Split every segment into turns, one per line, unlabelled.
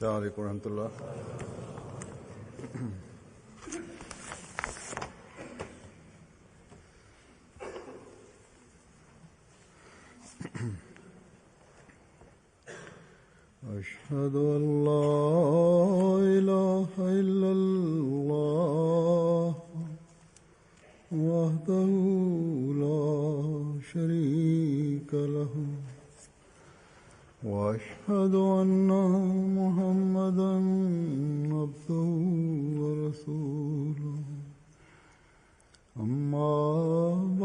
السلام عليكم ورحمة الله. أشهد أن لا إله إلا الله وحده لا شريك له وأشهد أن محمدًا عبده ورسوله. أما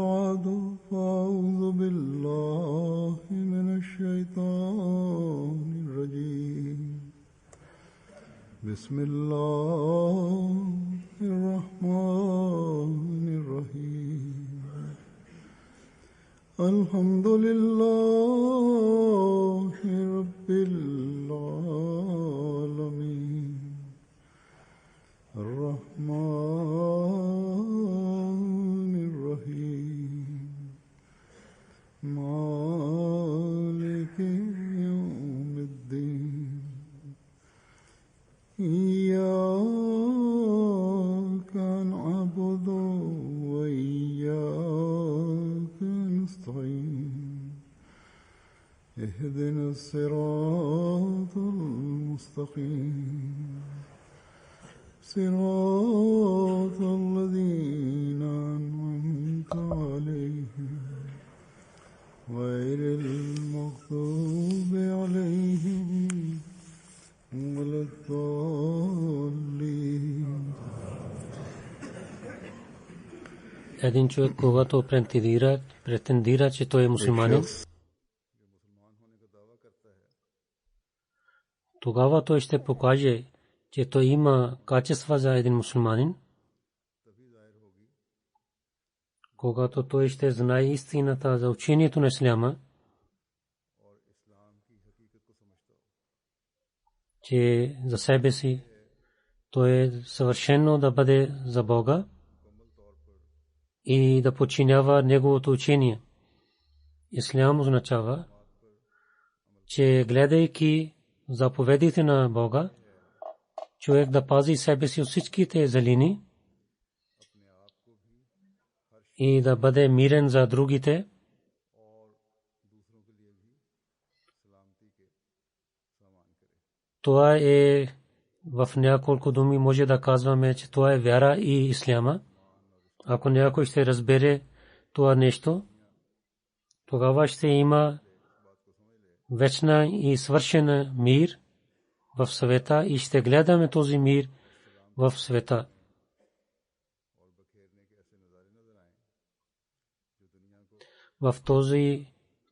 بعد فأعوذ بالله من الشيطان الرجيم. بسم الله الرحمن الرحيم. الحمد لله رب العالمين. الرحمن الرحيم. مالك يوم الدين. إياك نعبد وإياك نستعين. اهدنا الصراط المستقيم. صراط الذين أنعمت عليهم غير المغضوب عليهم ولا الضالين.
Един човек, когато претендира, че той е мусулманин, тогава той ще покаже, че той има качества за един мусулманин. Когато той ще знае истината за учението на исляма, че за себе си той е съвършено да бъде за Бога и да подчинява неговото учение. Ислям означава, че гледайки заповедите на Бога, човек да пази себе си от всичките злини и да бъде мирен за другите. Това е в няколко думи може да казваме, че това е вяра и исляма. Ако някой ще разбере това нещо, тогава ще има вечна и свършен мир в света и ще гледаме този мир в света. В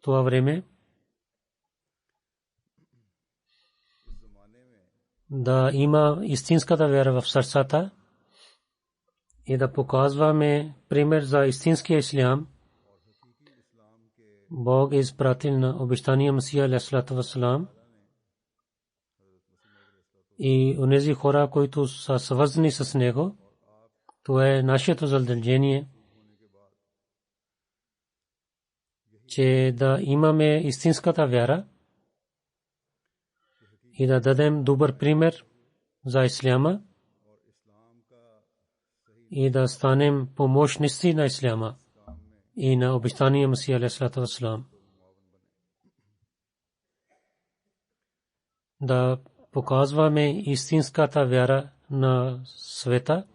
това време да има истинската вяра в сърцата и да показваме пример за истинския ислям. Бог е изпратил на обещания Месия алейхиссалату вассалам и онези хора, които са свързани с него. Това е нашето задължение, че да имаме истинската вяра и да дадем добър пример за исляма и да станем помощници на исляма и на обещания Месия алейхиссалату вассалам. Да показваме истинската вяра на света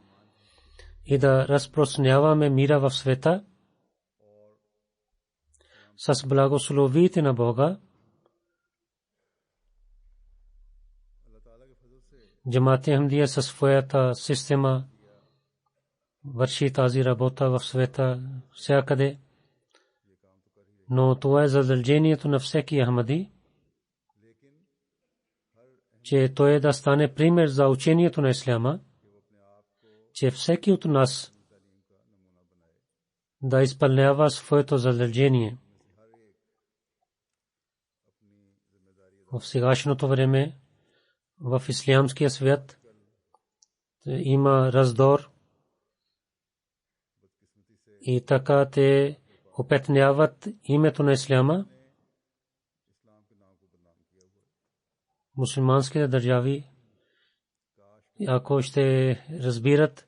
и да разпространяваме мира в света с благословиите на Бога. Джамаат-и Ахмадия със своята система върши тази работа в света всякъде, но това е задължението на всеки ахмади, че той да стане пример за учението на исляма, че всеки от нас да изпълнява своето задължение. В сегашното време в ислямския свят има раздор и така те опетняват името на исляма мусулманските държави, ако ще разбират,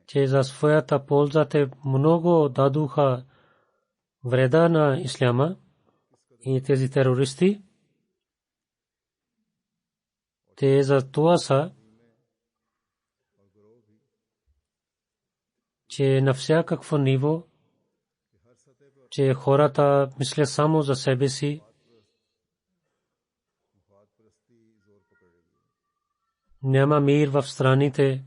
че за своята полза те много дадоха вреда на исляма и тези терористи, те за това са, че на всякакво ниво, че хората мислят само за себе си, няма мир в страните,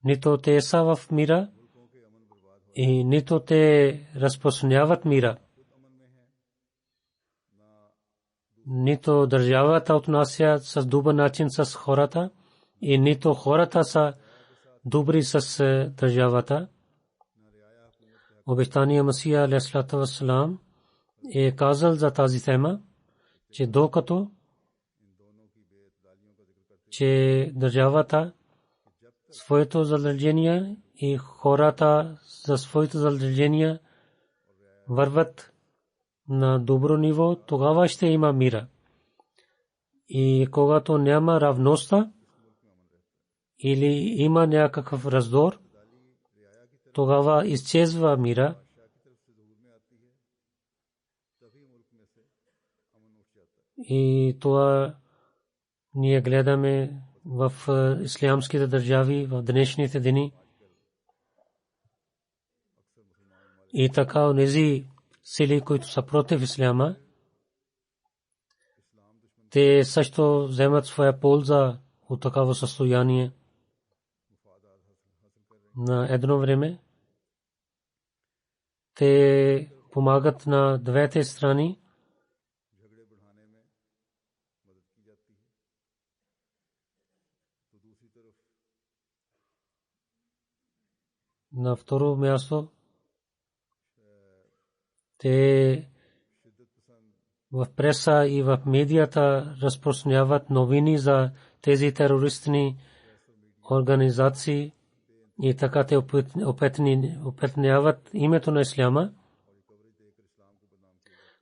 нито те са в мира и нито те разпространяват мира, нито държавата отнася с добър начин с хората и нито хората са добри с държавата. Обещания Масия алейхиссалату вассалам е казал за тази тема, че докато че държавата своето задължение и хората за своите задължения върват на добро ниво, тогава ще има мира. И когато няма равността или има някакъв раздор, тогава изчезва мира. И това ние гледаме в ислямските държави в днешните дни. И така онези сили, които са против исляма, те също вземат своя полза от такава състояние. На едно време те помагат на двете страни. На второ място те в преса и в медията разпространяват новини за тези терористични организации и така те опетняват името на исляма.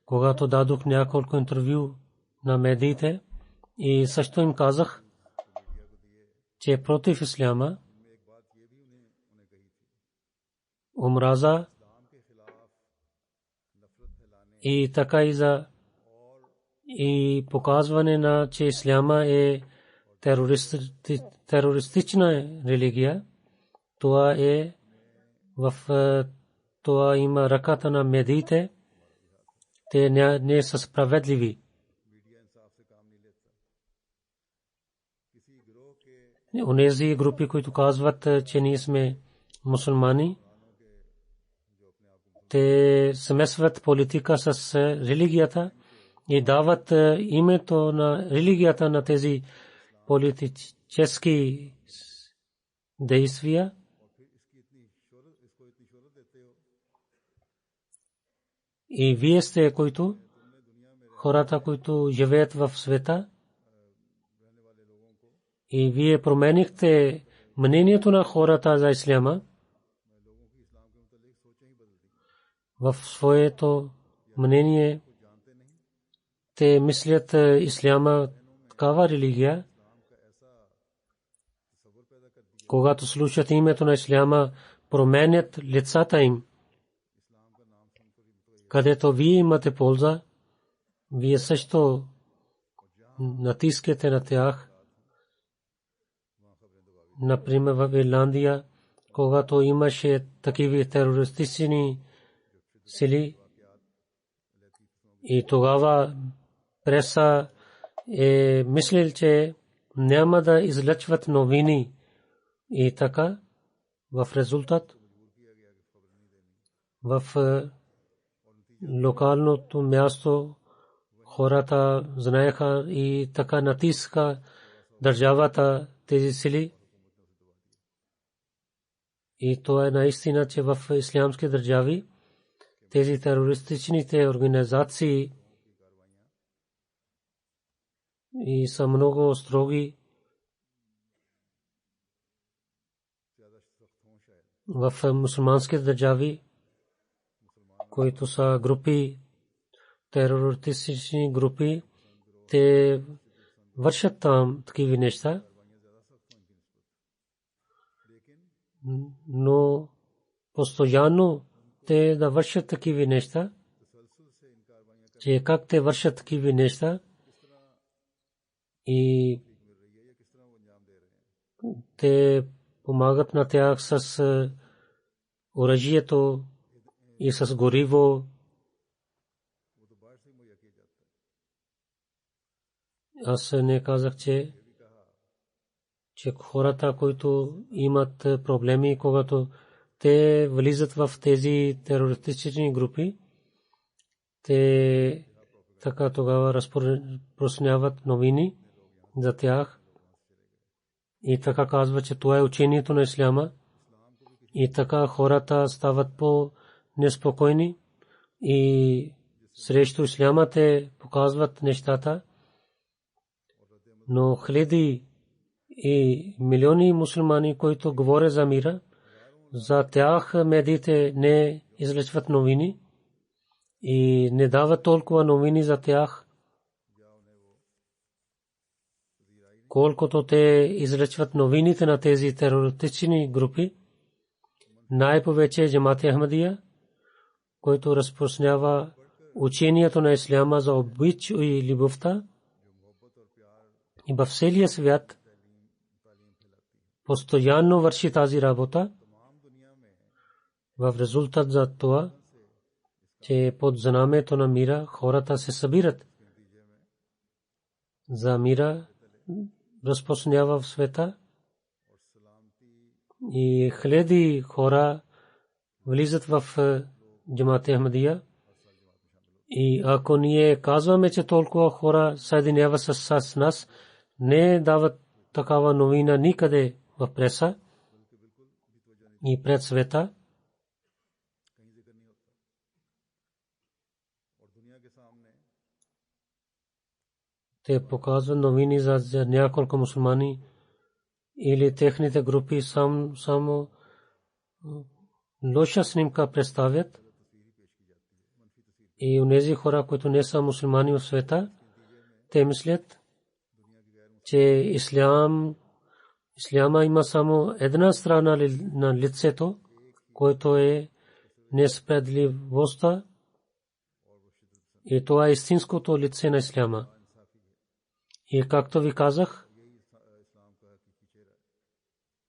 Когато дадох няколко интервю на медиите и също им казах, че е против исляма, омраза и така и за и показване на, че исляма е терористична религия. Това е в това има ръката на медиите. Те не са справедливи. Онези групи, които казват, че ние сме мусулмани, те смесват политика с религията и дават името на религията на тези политически действия. И вие сте, които хората, които живеят в света, и вие променихте мнението на хората за исляма. В своето мнение те мислят исляма такава религия. Когато слушат името на исляма, променят лицата им. Където вие имате полза, вие също натискате на тях. Например, в Ирландия, когато имаше такива терористични сили, и тогава преса е мислил, че няма да излъчват новини. И така, в резултат, в локалното място хората знаеха и така натиска държавата тези сили. И това е наистина, че в ислямски държави тези терористичните организации и са много строги. В мусулманските държави, които са групи, терористични групи, те вършат там такива неща, но постоянно те да вършат такива неща, че как те вършат такива неща и те помагат на тях с оръжието и с гориво. Аз не казах, че хората, които имат проблеми, когато те влизат в тези терористични групи, те така тогава разпространяват новини за тях и така казва, че това е учението на исляма и така хората стават по-неспокойни и срещу исляма те показват нещата, но хиляди и милиони мусулмани, които говорят за мира, за тях медиите не излъчват новини и не дават толкова новини за тях, колкото те излъчват новините на тези терористични групи. Най-повече Джамат-е Ахмадия, който разпространява учението на исляма за обич и любовта, и в целия свят постоянно върши тази работа. В резултат за това, че под знамето на мира хората се събират за мира, разпространява в света и хиляди хора влизат в Джамат-е Ахмадия. И ако ние казваме, че толкова хора съединяват с нас, не дават такава новина никъде в преса и пред света. Те показват новини за няколко мусулмани или техните групи само лоша снимка представят. И онези хора, които не са мусулмани в света, те мислят, че исляма има само една страна на лицето, което е несправедливостта, и това е истинското лице на исляма. И както ви казах,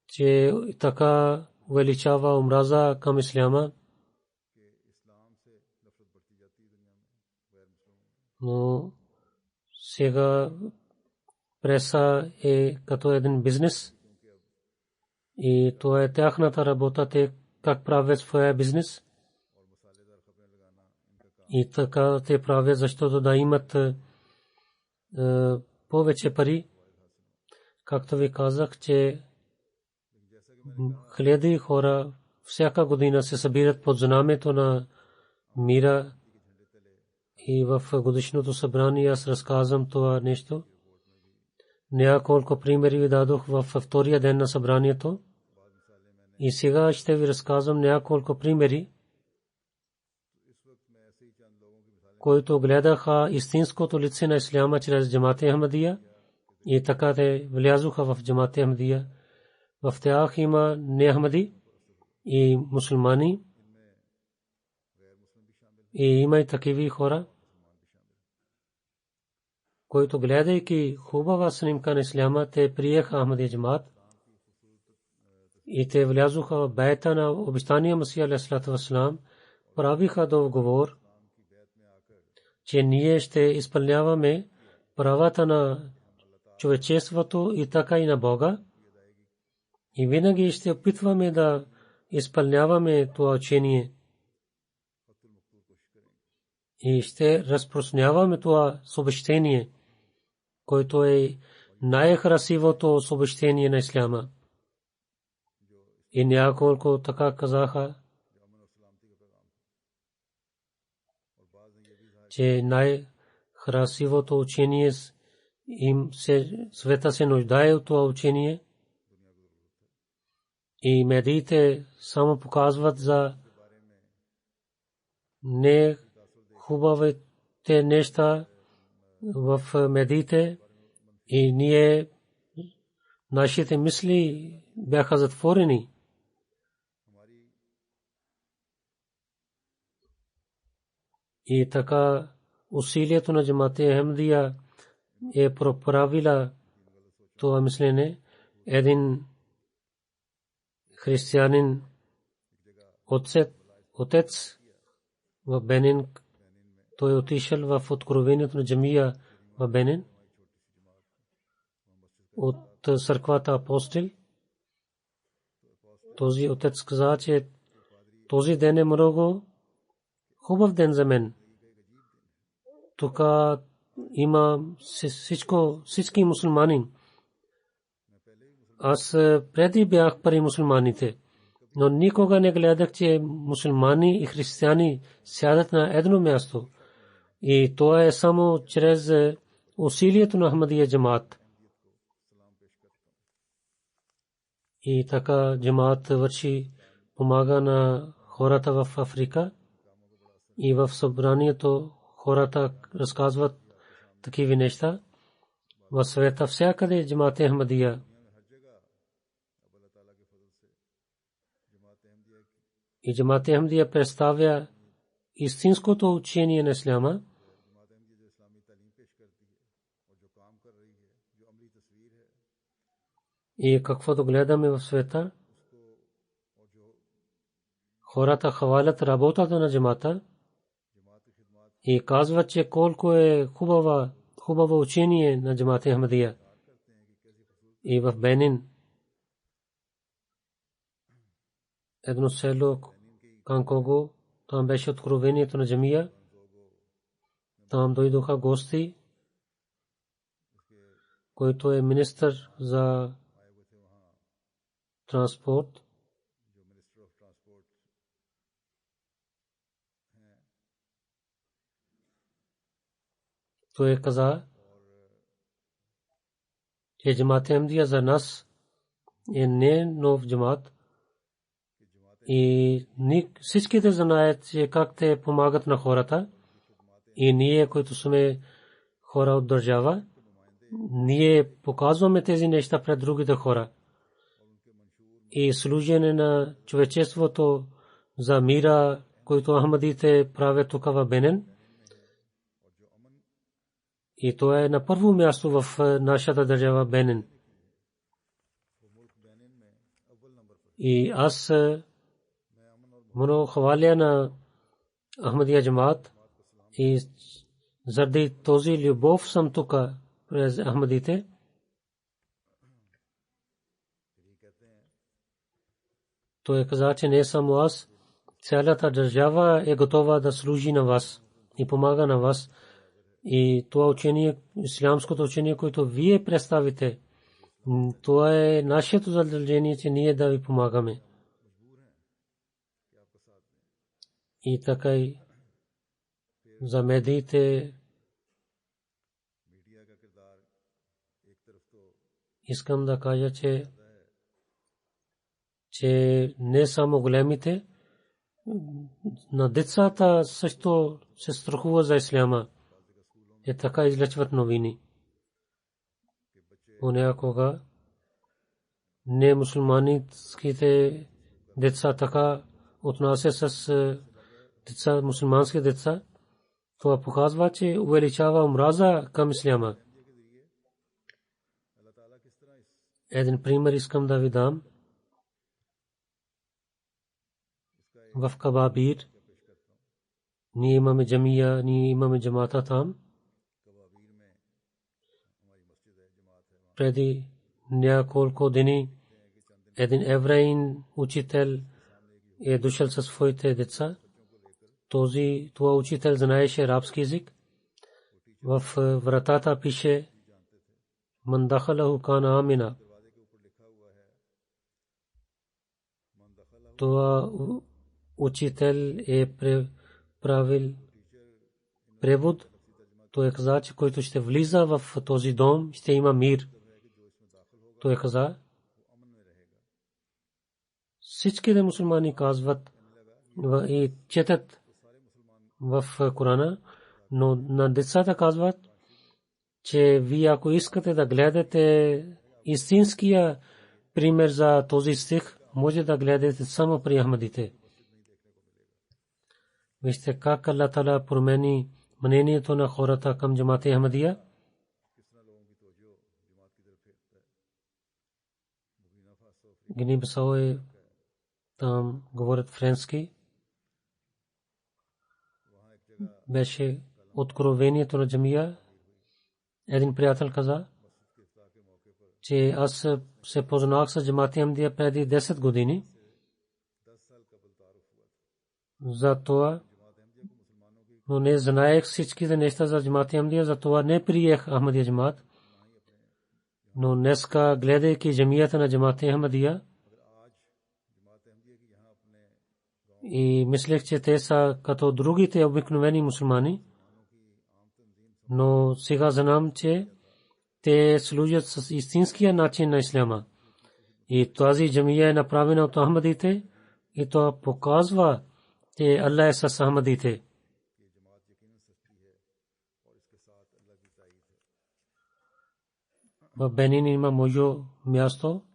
че така увеличава омраза към исляма, но сега преса е като един бизнес и това е тяхната работа, те как правят своя бизнес и така те правят, защото да имат повече пари. Както ви казах, че хиляди хора всяка година се събират под знамето на мира и в годишното събрание аз разказвам това нещо. Няколко примери ви дадох във втория ден на събранието и сега ще ви разказвам няколко примери, които гледаха истинското лице на исляма чрез Джамат-е Ахмадия и така те влязоха в Джамат-е Ахмадия. В тях има неахмади и мусулмани и има и такива хора, които гледайки хубава снимка на исляма, те приеха Ахмади Джамат и те влязоха в байта на обещания Масия алейхиссалату вассалам, правиха договор, че ние ще изпълняваме правата на човечеството и така и на Бога и винаги ще опитваме да изпълняваме това учение и ще разпространяваме това съобщение, което е най-красивото съобщение на исляма. И няколко така казаха, че най-красивото учение им света се нуждае от това учение и медиите само показват за не хубавите неща в медиите и ние нашите мисли бяха затворени. И така усилието на Джамат-е Ахмадия е проправила това мислене. Един християнин отец в Бенин, той отишъл в откровението на джамия в Бенин от църквата Апостол. Този отец каза, че този ден е много хубав ден за мен. Тук има всички мусулмани. Аз преди бях пари мусулманите, но никога не гледах, че мусулмани и християни сядат на едно място. И това е само чрез усилието на Ахмадия джамаат. И така джамаат върши, помага на хората в Африка. И в събранието хората разказват такива неща. В света всякъде Джамат-е Ахмадия. И Джамат-е Ахмадия представя истинското учение на исляма. И каквото гледаме в света, хората хвалят работата на джамата и казват, че колко е хубаво учение на Джамат-е Ахмадия. И в Бенин едно село Канкого, там беше откровението на джамия. Там дойдоха гости, който е министър за транспорт. Той каза, че Джамат-е Ахмадия за нас е не нов джамат. И всичките знаят, че как те помагат на хората. И ние, които сме хора от държава, ние показваме тези неща пред другите хора. И служене на човечеството за мира, който Ахмадите правят тук в Бенин. И това е на първо място в нашата държава Бенин. И аз много хваля на Ахмадия джамаат и заради този любов съм тук през Ахмадите. Той каза, че не само аз, цялата държава е готова да служи на вас и помага на вас. И това учение, ислямското учение, което вие представите, това е нашето задължение, че ние да ви помагаме. И така и за медиите искам да кажа, че не само големите, на децата също се страхува за исляма. И така излъчват новини. Понякога не мусулманските деца така отнасят с деца, мусулмански деца. Това показва, че увеличава омраза към исляма. Един пример искам да ви дам. В Кабабир ние имаме джамия, ние имаме джамата там. Преди няколко дни един евреин учител е дошъл със своите деца. Това учител знаеше арабски език. В вратата пише "Ман дахалаху кана амина". Това учител е правил превод. Той каза, че който ще влиза в този дом, ще има мир. Той каза, всичките мусулмани казват и четат в Корана, но на децата казват, че вие ако искате да гледате истинския пример за този стих, може да гледате само при Ахмадите. Вижте как Аллах Таала промени мнението на хората към Джамат-е Ахмадия. Гини Бисао е там говорят френски. Беше откровението на джамия. Един приятел каза, че аз се познах с Джамат-е Ахмадия преди 10 години. Затова, но не знаех всичките неща за Джамат-е Ахмадия, затова не приех Ахмадия Джамат. Но днеска, гледайки джамията на Джамат-е Ахмадия, и мислех, че те са като другите обикновени мусулмани, но сега знам, че те служат с истинския начин на исляма. И тази джамия е направена от Ахмадите, и то показва, че Аллах е с Ахмадите. В Бенин има моето място,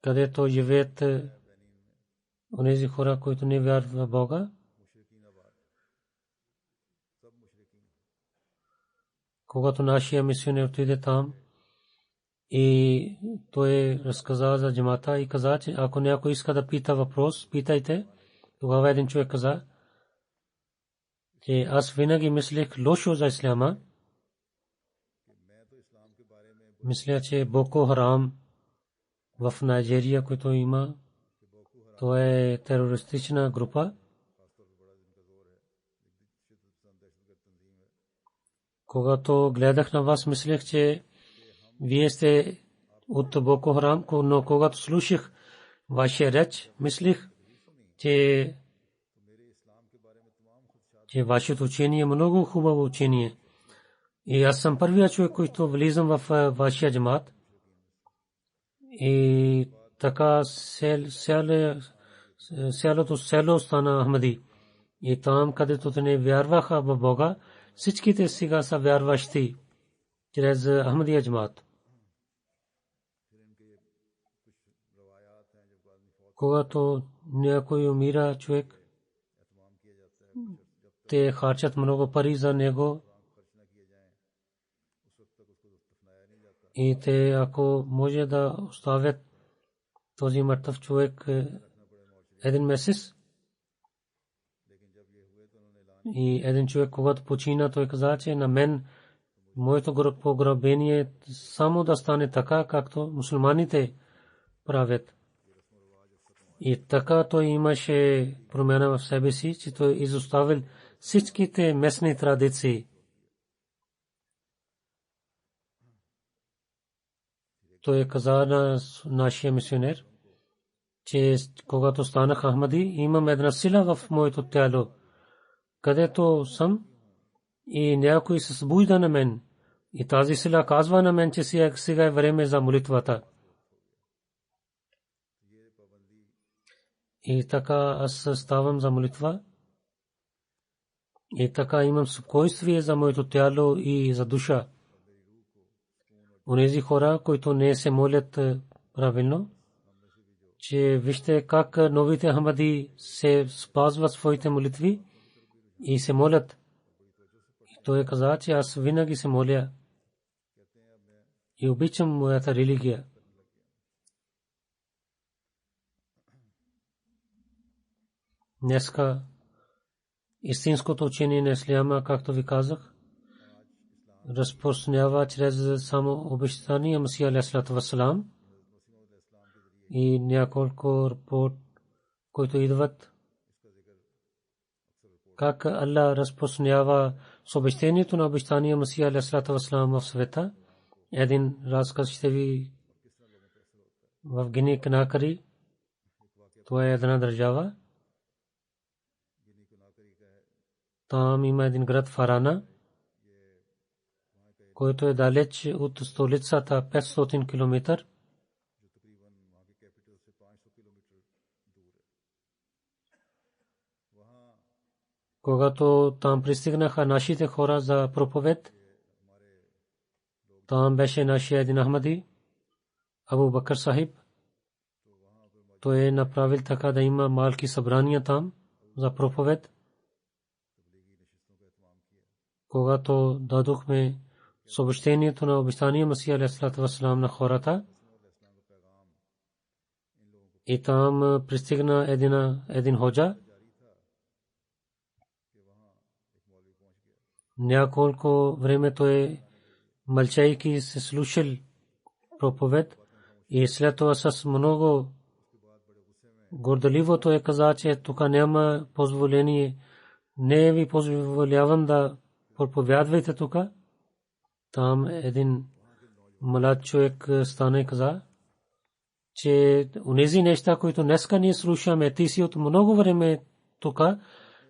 където живеят онези хора, които не вярват в Бога. Когато нашия мисионер отиде там и той разказа за джамата и каза, че ако някой иска да пита въпрос, питайте. Тогава един човек каза, че аз винаги мислех лошо за исляма. Мисля, че Боко Харам в Найджерия, който има, то е терористична група. Когато гледах на вас, мислех, че вие сте от Боко Харам, но когато слушах вашия реч, мислех, че вашето учение е много хубаво учение. И аз съм първият човек, който влизам в вашия джамат. И така цялото село стана Ахмади. И там, където те не вярваха в Бога, всичките сега са вярващи чрез Ахмадия джамат. Когато някой умира човек, те харчат много пари за него. И те, ако може да оставят този мъртъв човек един месец, и един човек, когато почина, той каза, че на мен моето погребение само да стане така, както мусулманите правят. И така той имаше промяна в себе си, че той изоставил всичките местни традиции. Той каза на нашия мисионер, че когато станах Ахмади, имам една сила в моето тяло, където съм, и някой се събужда на мен. И тази сила казва на мен, че сега е време за молитвата. И така аз ставам за молитва. И така имам спокойствие за моето тяло и за душа. Онези хора, които не се молят правилно, че вижте как новите Ахмади се спазват своите молитви и се молят. И той каза, че аз винаги се моля и обичам моята религия. Днеска истинското учение на исляма, както ви казах, разпространява чрез само обещания Масия алейхиссалату вассалам и няколко репорт, които идват, как Аллах разпространява с обещанието на обещания Масия алейхиссалату вассалам в света. Един разказ ще ви в Гини Канакари. Това е една държава. Там има един град Фарана, който е далеч от столицата 500 км. когато там пристигнаха нашите хора за проповед, там беше нашия един Ахмади, Абу Бакър Сахиб. Той е направил така да има малки събрания там за проповед. Когато дадохме съобщението на обещания Масия алейхиссалату вассалам на хората, и там пристигна един ходжа. Няколко време той мълчайки се слушал проповед и след това с много горделиво той каза, че тук няма позволение, не ви позволявам да проповядвайте тук. Там един млад човек стана и каза, че онези неща, които днеска ние слушаме, ти си от много време тук,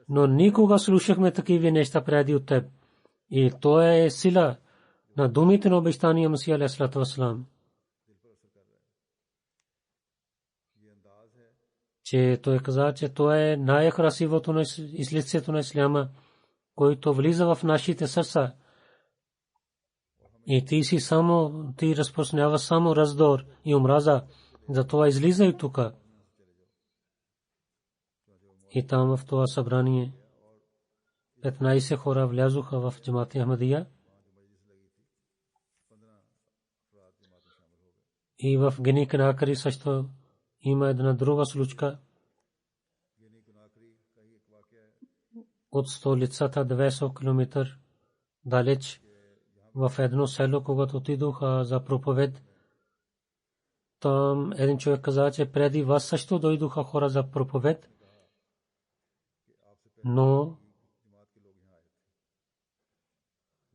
но никога слушахме такива неща преди от теб. И то е сила на думите на обещания Масия алейхиссалату вассалам, че той каза, че то е най-красивото на лицето на исляма, който влиза в нашите сърца. И ти си само, ти разпространява само раздор и омраза, затова излизай тук. И там в това събрание 15 хора влязоха в джамат Ахмадия. И в Гини Канакари също има една друга случка. От столицата 200 км далеч в едно село, когато отидоха за проповед, там един човек каза, че преди вас също дойдоха хора за проповед, но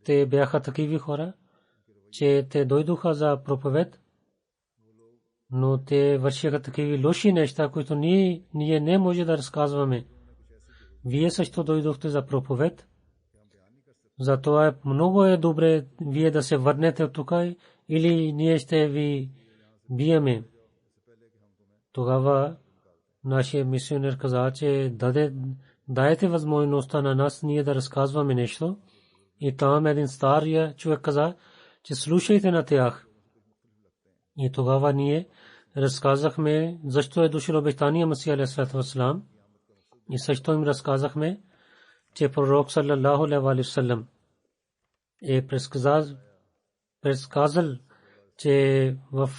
те бяха такива хора, че те дойдоха за проповед, но те вършиха такива лоши неща, които ние не може да разказваме. Вие също дойдохте за проповед, затова много е добре вие да се върнете от тук или ние ще ви биеме. Тогава нашия мисионер каза, че дайте възможността на нас ние да разказваме нещо. И там един стария човек каза, че слушайте на тях. И тогава ние разказахме защо е дошло обещание Масия алейхиссалату вассалам. И също им разказахме, че пророк саллаллаху алейхи ва саллям е предсказал, че в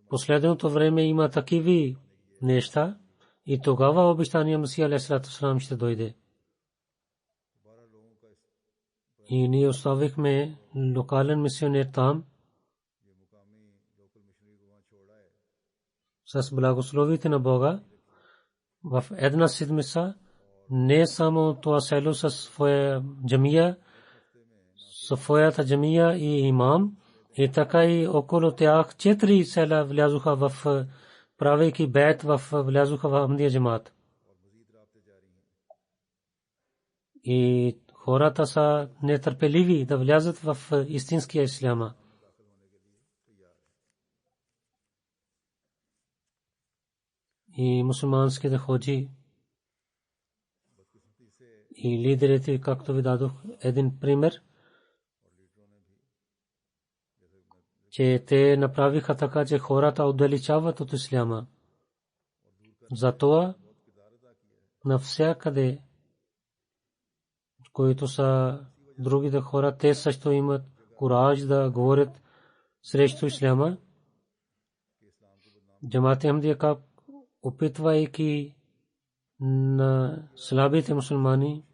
последното време има такива неща и тогава обещание Масия алейхиссалату вассалам ще дойде. И ние оставихме локален мисионер там с благословите на Бога. В една седмица не само това село със своя джамия, своята джамия и имам, и така и около тях 4 села влязоха в правейки бейт, влязоха в Ахмадия джамат. И хората са нетърпеливи да влязат в истинския исляма. И мусулманските ходжи и лидерите, както ви дадох един пример, че те направиха така, че хората отдалечават от исляма. Затова навсякъде, които са другите хора, те също имат кураж да говорят срещу исляма. Джамат Ахмадия, опитвайки на слабите мусулмани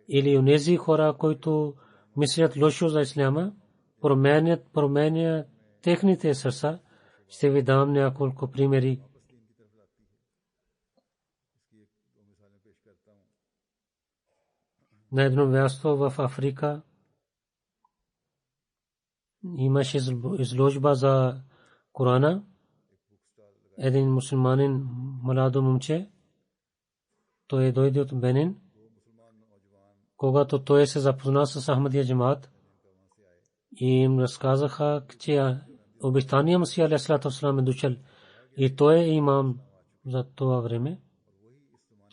или онези хора, които мислят лошо за исляма, променят техните сърца. Ще ви дам няколко примери. На едно място в Африка имаше изложба за Корана. Един мусулманин, младо момче, той дойде от Бенин. Когато той се запозна с Ахмадия джамат и им разказаха, че обещания Масия алейхиссалату вассалам е дошъл и той е имам за това време.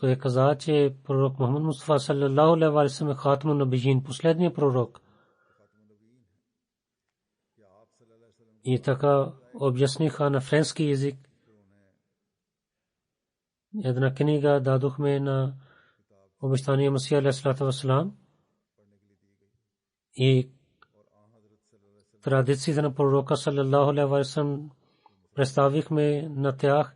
той каза, че пророк Мухаммад Мустафа саллаллаху алейхи ва саллям е хатмун набиин, последният пророк. И така обясниха на френски език. Една книга дадохме на обещания Масия алейхи вассалам и традициите на пророка саллаллаху алейхи ва саллям представихме на тях,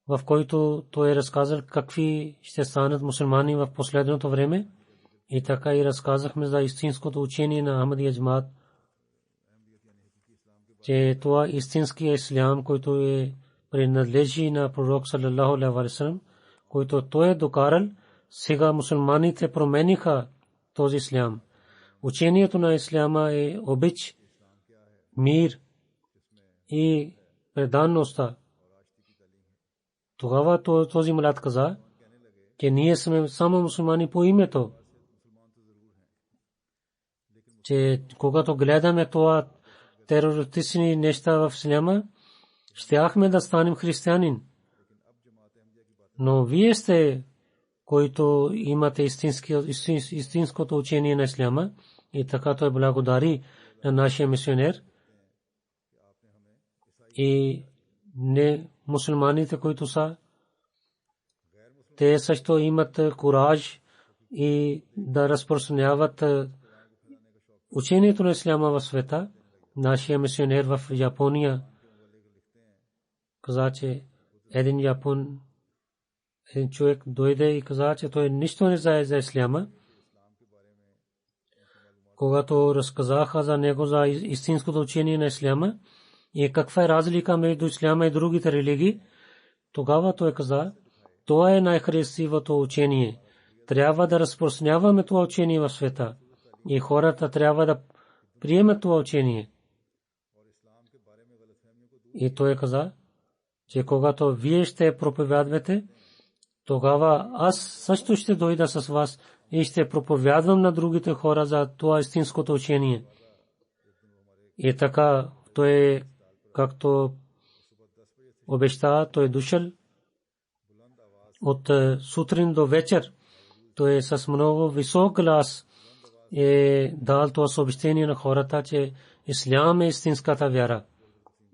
в който той разказал какви ще станат мусулмани в последното време. И така и разказахме за истинското учение на Ахмадия джамаат, че това истинския ислям, който е принадлежи на пророк саллаллаху алейхи ва саллям, който той е докарал, сега мусулманите промениха този ислям. Учението на исляма е обич, мир и преданността. Тогава този млад каза, че ние сме само мусулмани по името, че когато гледаме това терористични неща в исляма, щяхме да станем християнин. Но вие сте, които имате истинското учение на исляма, и така той благодари на нашия мисионер. И не мусулманите, които са, те също имат кураж и да разпространяват учението на исляма в света. Нашия мисионер в Япония каза, че един човек дойде и каза, че той нищо не знае за исляма. Когато разказаха за него за истинското учение на исляма и каква е разлика между исляма и другите религии, тогава той каза, това е най-красивото учение. Трябва да разпространяваме това учение в света и хората трябва да приемат това учение. И той каза, че когато вие ще проповядвате, тогава аз също ще дойда с вас и ще проповядвам на другите хора за това истинското учение. И така той, както обеща, той дошъл от сутрин до вечер. Той с много висок глас е дал това съобщение на хората, че ислям е истинската вяра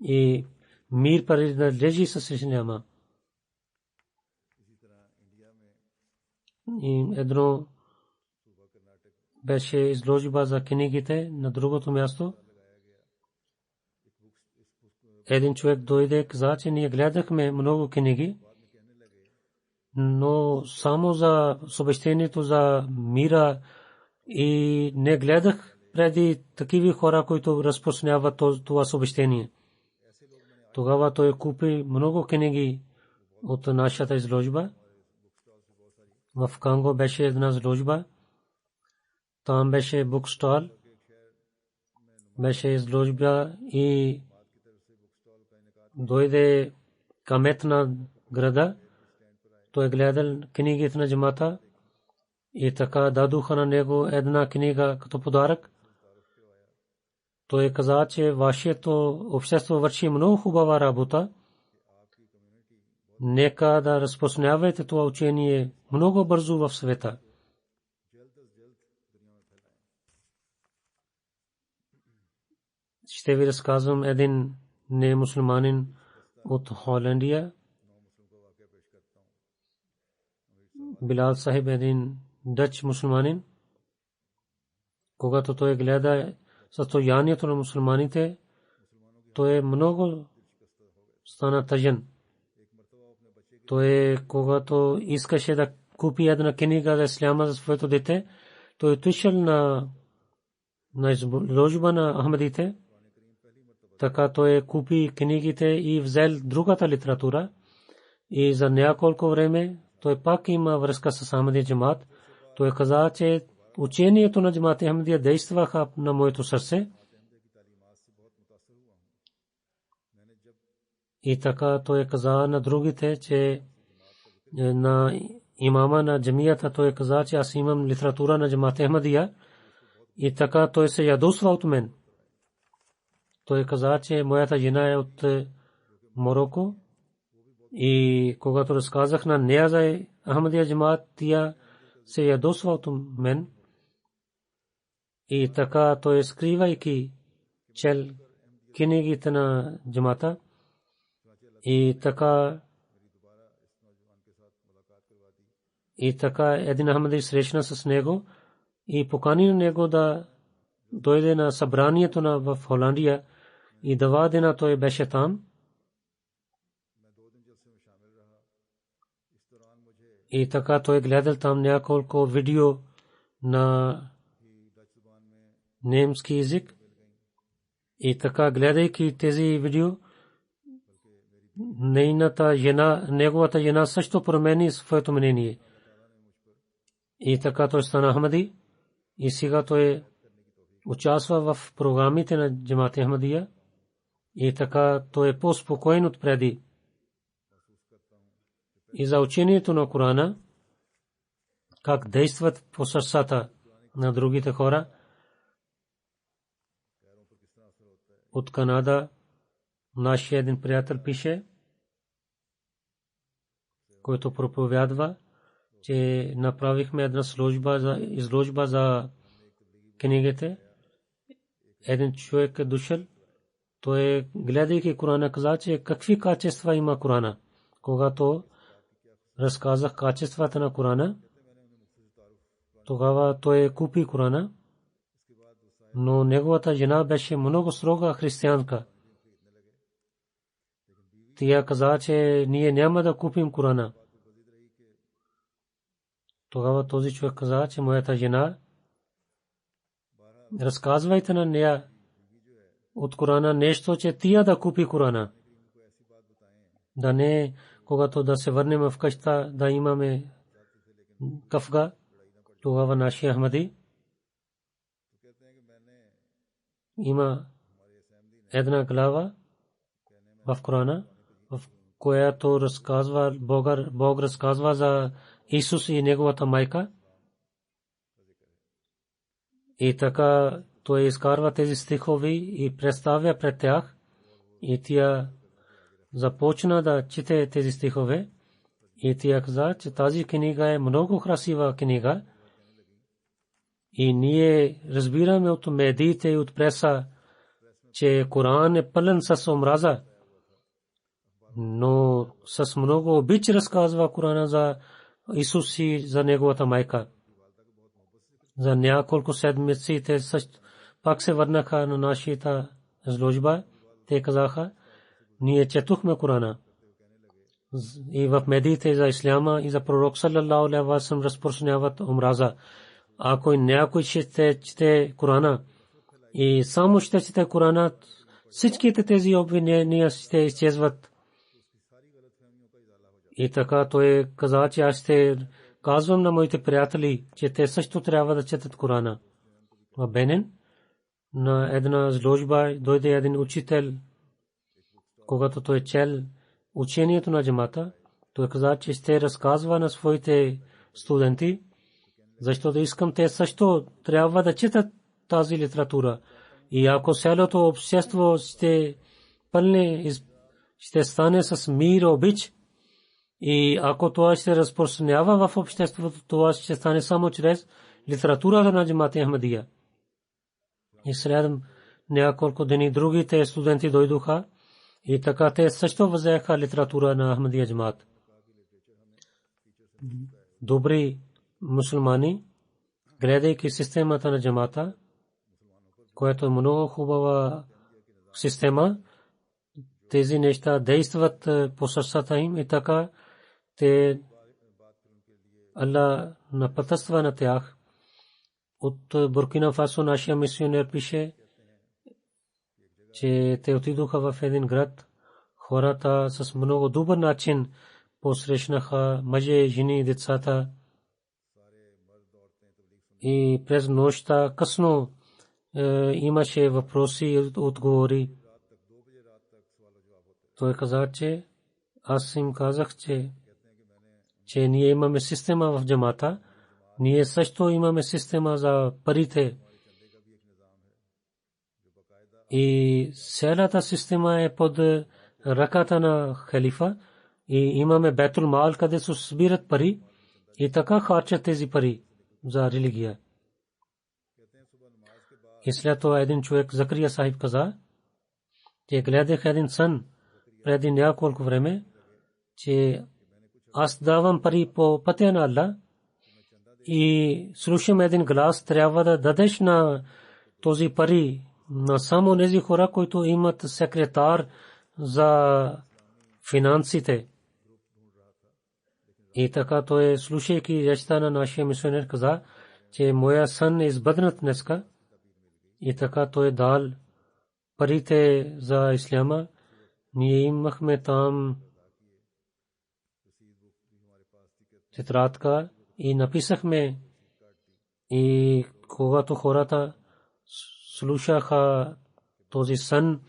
и мир принадлежи с исляма. И едно беше изложба за книгите, на другото място един човек дойде и каза, че ние гледахме много книги, но само за съобщението за мира и не гледах преди такива хора, които разпространяват това съобщение. Тогава той купи много книги от нашата изложба. В Конго беше една изложба. Там беше букстол, беше изложба и дойде камет на града. Той гледал книгите на джамата и така дадоха на него една книга като подарък. Той каза, че вашето общество върши много хубава работа. Нека да разпространявате това учение много бързо в света. Ще ви разказвам един немусулманин от Холандия. Билал Сахиб, един дъч мусулманин. Когато той гледа състоянието на мусулманите, той много стана тъжен. Той, когато искаше да купи една книга за исляма за своето дете, той отишъл на изложба на Ахмадите. Така той купи книгите и взел другата литература. И за няколко време той пак има връзка с Ахмадия джамаат. Той каза, че учението на джамаат Ахмадия действаха на моето сърце. И така той каза на другите, че на имама на джамията той каза, че аз имам литература на джамаат Ахмадия. И така той се ядосва от мен. Той каза, че моята жена е от Мороко. И когато разказах на нея за Ахмадия джамаат тия се ядосва от мен и така той скривайки чел книгите на джамата и така един Ахмади срещна с него и покани него да дойде на събранието в Холандия и 2 дена той беше там. И така той гледал там няколко видео на немски език. И така гледайки тези видео, неговата жена също промени своето мнение. И така той стана Ахмади. И сега той участва в програмите на джамат Ахмадия. И така той е по-спокоен от преди. И за учението на Корана, как действат по сърцата на другите хора. От Канада нашия един приятел пише, който проповядва, че направихме една изложба за книгите. Един човек е дошъл, той гледайки Корана каза, че какви качества има Корана. Когато разказах качествата на Корана, тогава той купи Корана, но неговата жена беше много строга християнка. Тя каза, че ние няма да купим Корана. Тогава този човек каза, че моята жена, разказвайте на нея от Корана нещо, че тя да купи Корана. Да не, когато да се върнем в къща, да имаме кафга. Тогава нашия Ахмади има една глава в Корана, в която разказва Бог разказва за Исус и неговата майка. И така той изкарва тези стихови и представя пред тях. И тя започна да чете тези стихове. И тя каза, че тази книга е много красива книга. И ние разбираме от медиите и от преса, че Коран е пълен с омраза. Но с много обич разказва Корана за Исус и за неговата майка. За няколко седмици те пак се върнаха на нашата изложба. Те казаха, ние четохме Корана. И в медиите за исляма и за пророк саллаллаху алейхи ва саллям разпространяват омраза. Ако някой ще чете Корана и само ще чете Корана, всичките тези обвинения ще изчезват. И така той каза, че аз ще казвам на моите приятели, че те също трябва да четат Корана. В Бенин на една изложба дойде един учител. Когато той чел учението на джамата, той каза, че ще разказва на своите студенти, защото искам те също трябва да четат тази литература. И ако цялото общество ще стане с мир и обич, и ако това ще разпространява в обществото, това ще стане само чрез литературата на джамат Ахмадия. И след няколко дни другите студенти дойдоха и така те също взеха литература на Ахмадия джамат. Добри мусулмани, гледайки системата на джамата, което е много хубава система, тези неща действат по сърцата им и така те Аллах напътства на тях. От Буркина Фасо нашия мисионер пише, че те отидоха в един град. Хората с много добър начин посрещнаха мъже, жени и децата. И през нощта късно имаше въпроси и отговори. Той каза, че аз им казах, че ние имаме система в джамата. Ние също имаме система за парите. И цялата система е под ръката на халифа. И имаме Бейтул Мал, къде се събират пари. И така харчат тези пари за религия. И след това един човек, Закария Сахиб, каза, че гледах един сън преди няколко време, че аз давам пари по пътя на Аллах и слушам един глас, трябва да дадеш на този пари на само тези хора, които имат секретар за финансите. И така той, слушайки речта на нашия мисионер, каза, че моя сън е избъднат днеска. И така той дал парите за исляма. Ние имахме там тетрадка и написахме, и когато хората слушаха този сън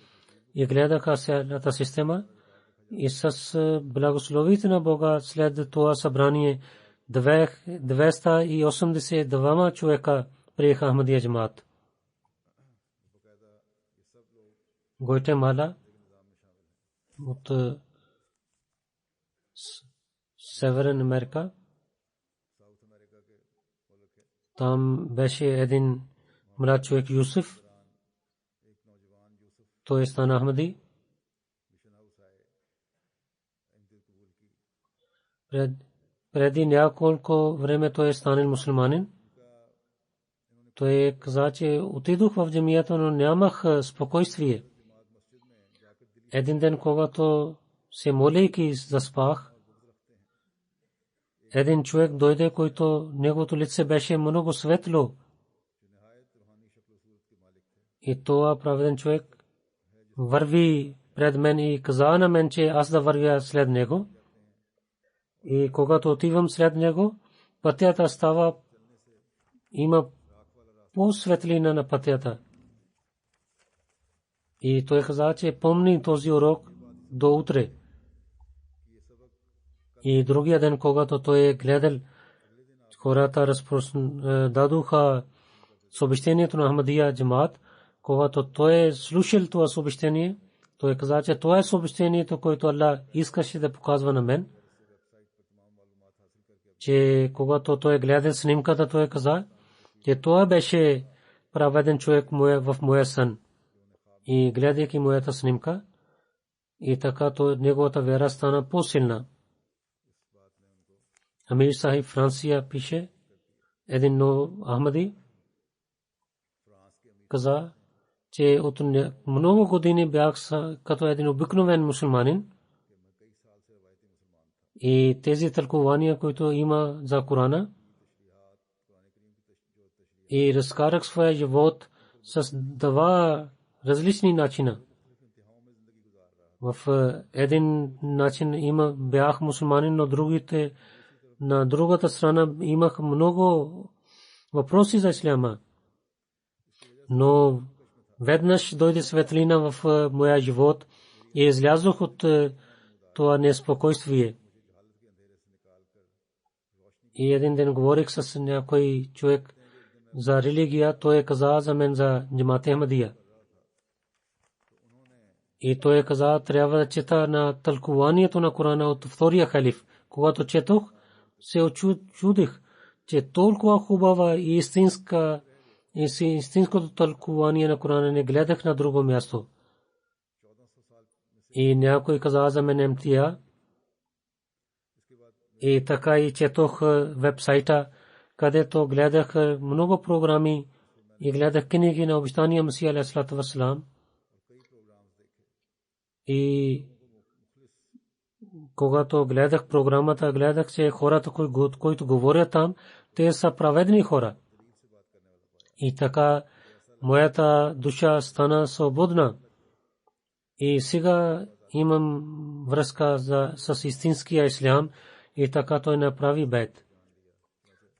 и гледаха цялата система, и с благословите на Бога след това събрание 282 човека приеха Ахмадия джамаат. Гватемала от Северна Америка. Там беше един млад човек Юсуф. Той стана Ахмади. Преди няколко време той станал мусулманин. Той каза, че отидох в джамията, но нямах спокойствие. Един ден, когато се молейки заспах, един човек дойде, който неговото лице беше много светло. И това праведен човек върви пред мен и каза на мен, че аз да вървя след него. И когато отивам след него, пътята става, има по-светлина на пътята. И той каза, че помни този урок до утре. И другия ден, когато той гледал, хората дадоха съобщението на Ахмадия джамаат. Когато той слушал това съобщение, той каза, че това е съобщението, което Аллах искаше да показва на мен. Че когато той гледал снимката, той каза, че това беше праведен човек в моя сън. И гледайки моята снимка, и така неговата вяра стана по-силна. Амир Сахиб, Франция, пише, един Ахмади каза, че от много години бях като един обикновен мусулманин. И тези тълкувания, които има за Корана, и разкарах своя живот с два различни начина. В един начин бях мусулманин, но другите, на другата страна имах много въпроси за исляма. Но веднъж дойде светлина в моя живот и излязох от това неспокойствие. И един ден говорих с някой човек за религия. Той каза за мен за джамаат Ахмадия. И той каза, трябва да чета на тълкуванието на Корана от втория халиф. Когато четох, се чудих, че толкова хубава и истинското тълкувание на Корана не гледах на друго място. И някой каза за мен МТА. И така и четох вебсайта, където гледах много програми и гледах книги на обещания Месия алейхиссалату вассалам. И когато гледах програмата, гледах, че хората, които говорят там, те са праведни хора. И така моята душа стана свободна. И сега имам връзка с истинския ислям. И така той направи бейт.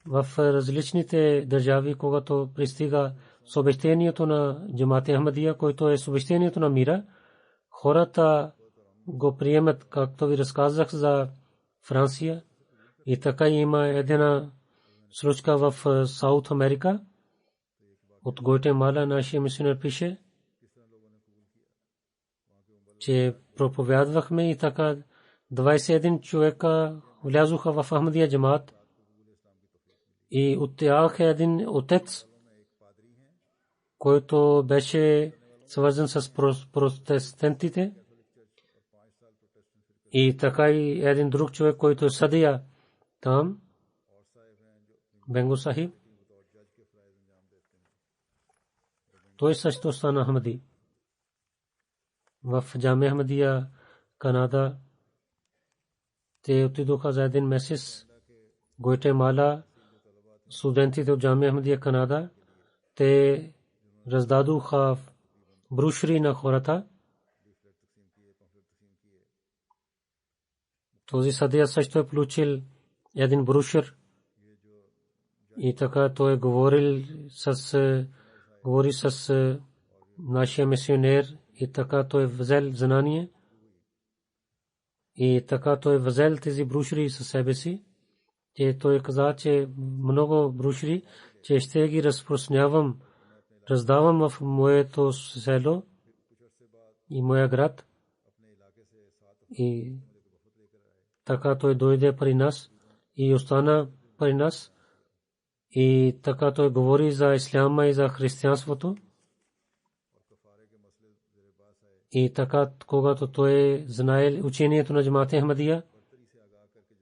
В различните държави, когато пристига съобщението на джамаат Ахмадия, който е съобщението на мира, хората го приемат, както ви разказах за Франция. И така има една случка в Саут Америка. От Гватемала нашия мисионер пише, че проповядвахме и така 21 човека влязоха в Ахмадия джамаат. И от тях един отец, който беше свързан с протестантите, и така и един друг човек, който е съдия там, Бенгу Сахиб, той също стана Ахмади. В Джамия Ахмадия, Канада, те отидоха за един месец. Гватемала, студентите от Джамия Ахмадия, Канада, те раздадоха брошури на хората. Този съдия също е получил един брошур и така той говори с нашия мисионер и така той взел знание и така той взел тези брошури със себе си. И той каза, че много брошури, че ще ги разпространявам, раздавам в моето село и моя град. И така той дойде при нас и остана при нас. И така той говори за исляма и за християнството. И така, когато той знае учението на Джамаат Ахмадия,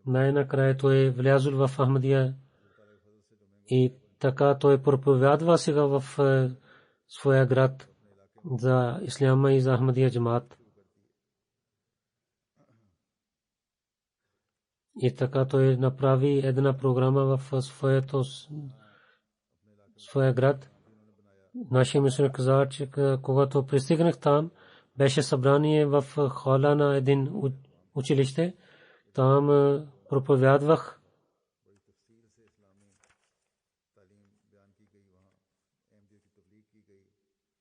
най-накрая той е влязъл в Ахмадия. И така той проповядва сега в своя град за исляма и за Ахмадия Джамаат. И така той направи една програма в своя град. Нашия мисионер каза, че когато пристигнах там, беше събрание в хола на един училище. Там проповядвах.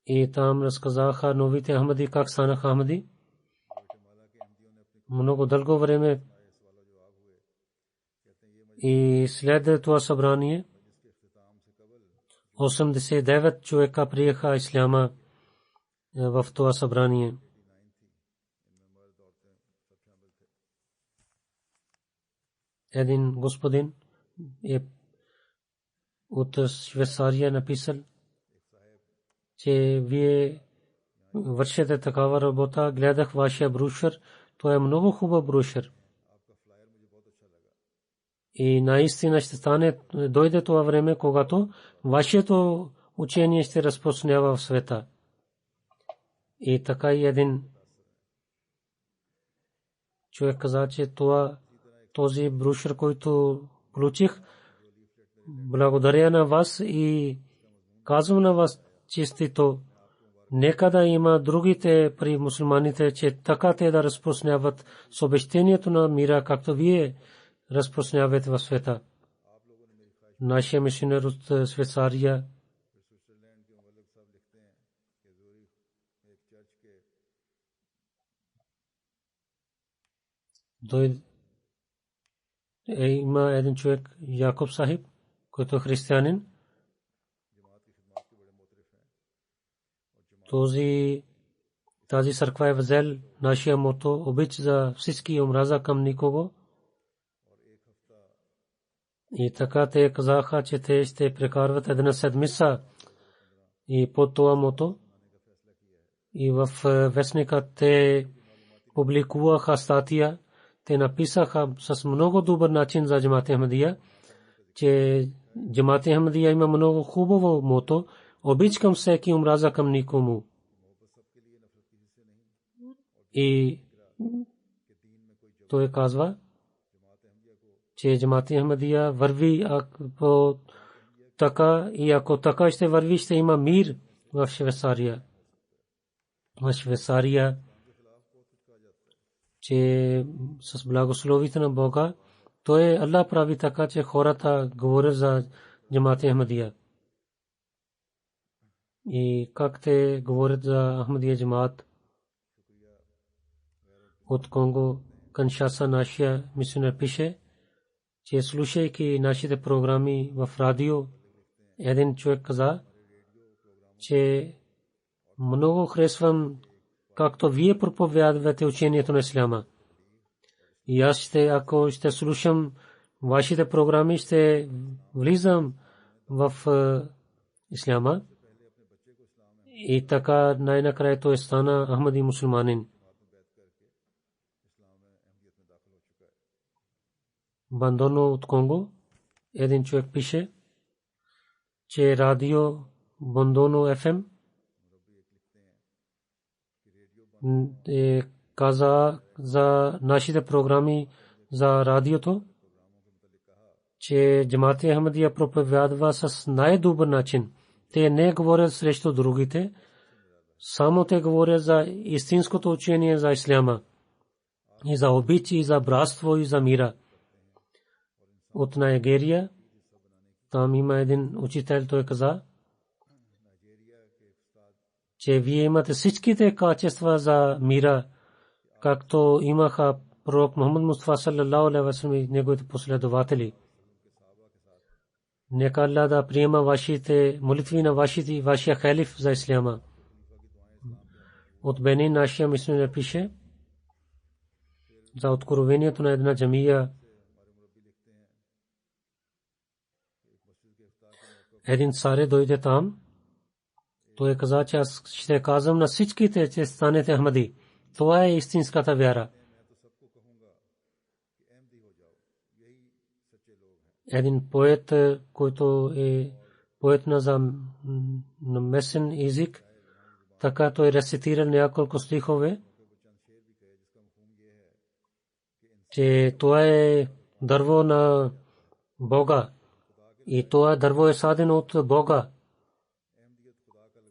И там разказаха новите Ахмади как станаха Ахмади. Много дълго време. И след това събрание 89 човека приеха исляма в това събрание. Един господин е от Швейцария написал, че вие вършите такава работа. Гледах вашия брошур, това е много хубав брошур. И наистина ще стане, дойде това време, когато вашето учение ще разпространява в света. И така и един човек каза, че този брошур, който получих, благодаря на вас и казвам на вас честито. Нека да има другите при мусулманите, че така те да разпространяват с обещанието на мира, както вие разпространявате в света. Нашия мисионер от Швейцария има един човек, Якуб Сахиб, който е християнин. Тази църква е взел нашия мото, обич за всички, омраза към никого. И така те казаха, че те ще прекарват една седмица и под това мото. И в вестника те публикуваха статия. Те написаха с много добър начин за Джамаат Ахмадия, че Джамаат Ахмадия има много хубаво мото, обич към всеки, омраза към никому. И той казва, че Джамаат Ахмадия върви по така, и ако така ще върви, ще има мир в Швейцария. В Швейцария, че с благословите на Бога, той Аллах прави така, че хората говорят за Джамаат Ахмадия. И как те говорят за Ахмадия Джамаат от Конго, Киншаса, нашия мисионер пише, че слушайки нашите програми в радио, един човек каза, че много харесвам както вие проповядвате учението на исляма. И аз ако ще слушам вашите програми ще влизам в исляма и така най-накрая той стана Ахмади мусулманин. Бандоно от Конго един човек пише, че радио Бандоно ФМ каза за нашите програми за радиото, че Джамат Ахмадия проповядва с най-добър начин. Те не говорят срещу другите, само те говорят за истинското учение за исляма и за обич, и за братство, и за мира. От Нигерия, там има един учител, той каза, че вие имате всичките качества за мира, както имаха пророк Мухаммад Мустафа саллаллаху алейхи ва саллям и неговите последователи. Нека Аллах да приема вашите молитви на вашия халиф за исляма. От Бенин нашия мисионер пише за откровението на една джамия. Един царе дойде там. Той каза, че аз ще казвам на всичките, че станете Ахмади. Това е истинската вяра. Един поет, който е поет на местен език, така той рецитира няколко стихове, че това е дърво на Бога и това дърво е садено от Бога.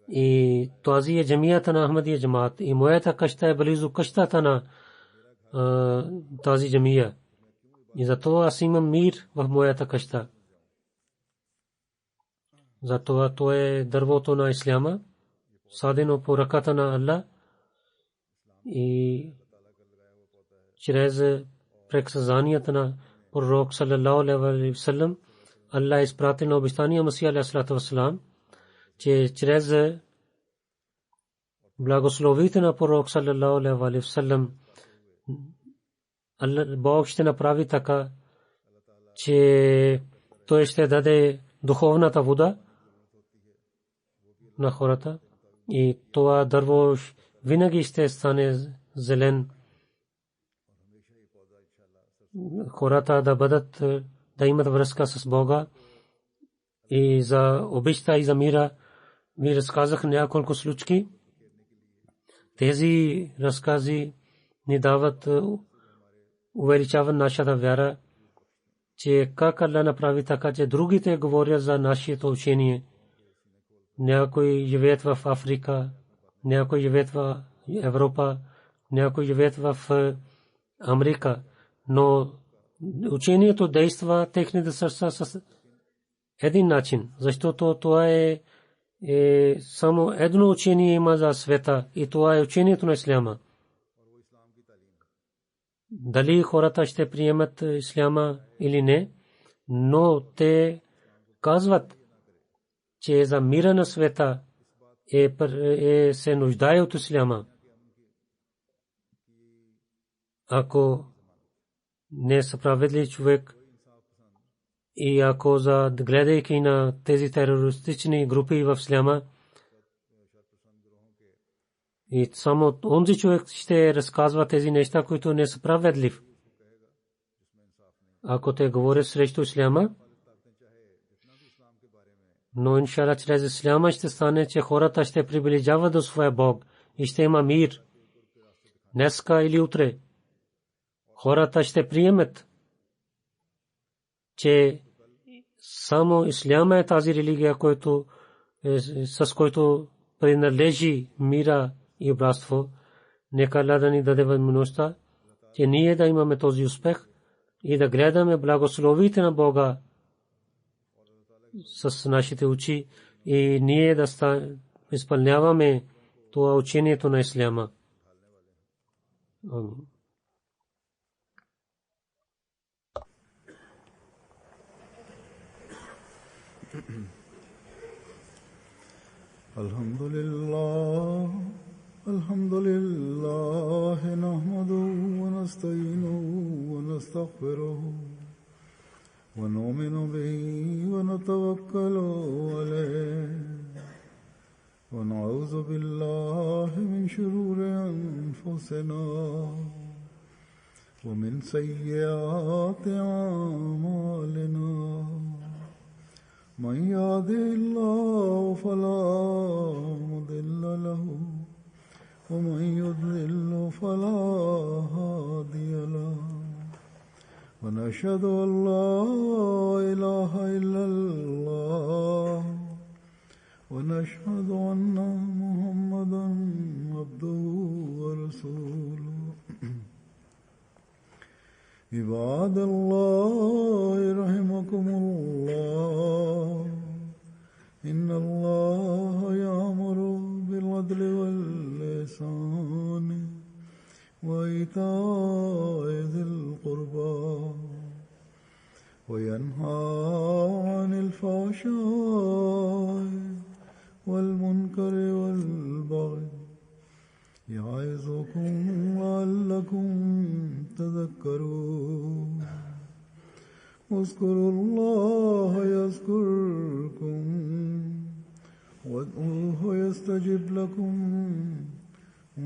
И тази е джамията на Ахмадия джамаат и моята къща е близо къщата на тази джамия. И затова аз имам мир в моята къща. Затова то е дървото на исляма, садено по ръката на Аллах и чрез прексазанията на пророк саллаллаху алейхи ва саллям Аллах е изпратил на обещания Масия алейхи салату ва салам, че чрез благословите на пророк саллаллаху алейхи ва саллям Бог ще направи така, че той ще даде духовната вода на хората и това дърво винаги ще стане зелен. Хората да имат връзка с Бога и за обичта и за мира. Ви разказах няколко случаи. Тези разкази ни дават увеличава нашата вяра, че как Аллах направи така, че другите говорят за нашето учение. Някои живеят в Африка, някои живеят в Европа, някои живеят в Америка, но учението действа техните сърца с един начин, защото това е само едно учение има за света и това е учението на исляма. Дали хората ще приемат исляма или не, но те казват, че за мира на света се нуждае от исляма. Ако не е справедлив човек и ако гледайки на тези терористични групи в исляма, и само онзи човек ще разказва тези неща, които не са справедливи. Ако те говорят срещу исляма, но иншалла чрез исляма ще стане, че хората ще приближават до своя Бог и ще има мир. Днеска или утре хората ще приемат, че само исляма е тази религия, с който принадлежи мира и братство. Нека Аллах да ни даде възможността, че ние да имаме този успех и да гледаме благословите на Бога с нашите очи и ние да изпълняваме това учението на исляма. Амин.
الحمد لله نحمده ونستعينه ونستغفره ونؤمن به ونتوكل عليه ونعوذ بالله من شرور أنفسنا ومن سيئات أعمالنا من يهده الله فلا مضل له ومن يضلل فلا هادي له ونشهد أن لا إله إلا الله ونشهد أن محمدا عبده ورسوله عباد الله رحمكم الله إن الله يأمر بالعدل والإحسان وإيتاء ذي القربى وينهى عن الفحشاء والمنكر والبغي يعظكم لعلكم تذكرون اذكروا الله يذكركم وادعوه يستجب لكم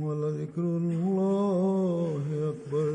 ولذكر الله أكبر